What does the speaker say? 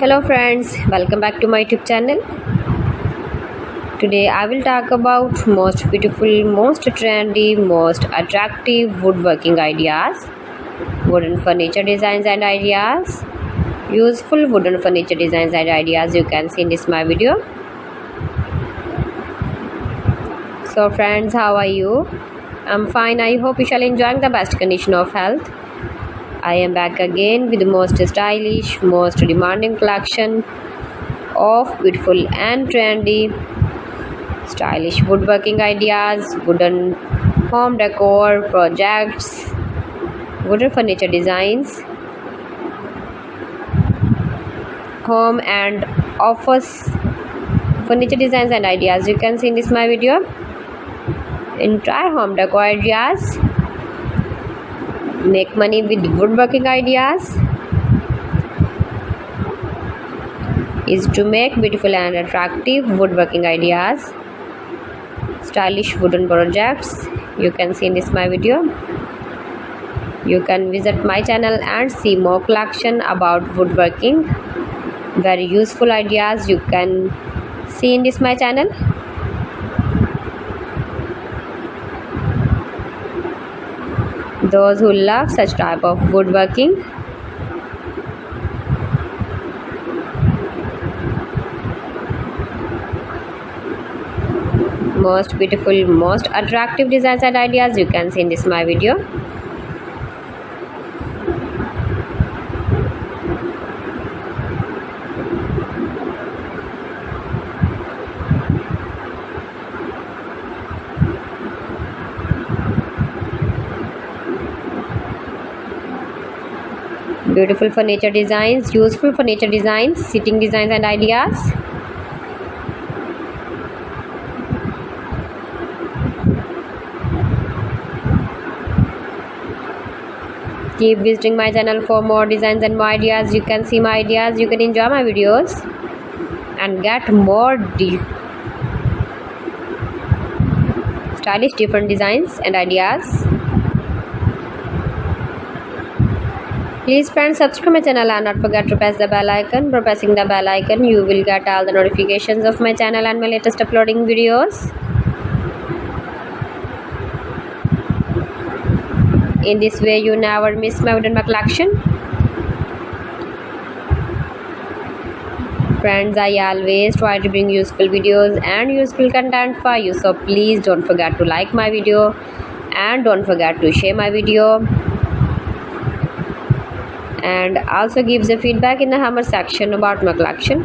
Hello friends, welcome back to my YouTube channel. Today I will talk about most beautiful, most trendy, most attractive woodworking ideas, wooden furniture designs and ideas, useful wooden furniture designs and ideas you can see in this my video. So friends, how are you? I'm fine. I hope you shall enjoy the best condition of health. I am back again with the most stylish, most demanding collection of beautiful and trendy stylish woodworking ideas, wooden home decor projects, wooden furniture designs, home and office furniture designs and ideas you can see in this my video. Entire home decor ideas, make money with woodworking ideas is to make beautiful and attractive woodworking ideas, stylish wooden projects you can see in this my video. You can visit my channel and see more collection about woodworking, very useful ideas you can see in this my channel. Those who love such type of woodworking, most beautiful, most attractive designs and ideas you can see in this my video. Beautiful furniture designs, useful furniture designs, sitting designs and ideas. Keep visiting my channel for more designs and more ideas. You can see my ideas, you can enjoy my videos and get more stylish different designs and ideas. Please friends, subscribe my channel and not forget to press the bell icon. By pressing the bell icon you will get all the notifications of my channel and my latest uploading videos. In this way you never miss my wooden collection. Friends, I always try to bring useful videos and useful content for you, so please don't forget to like my video and don't forget to share my video, and also give the feedback in the comment section about my collection.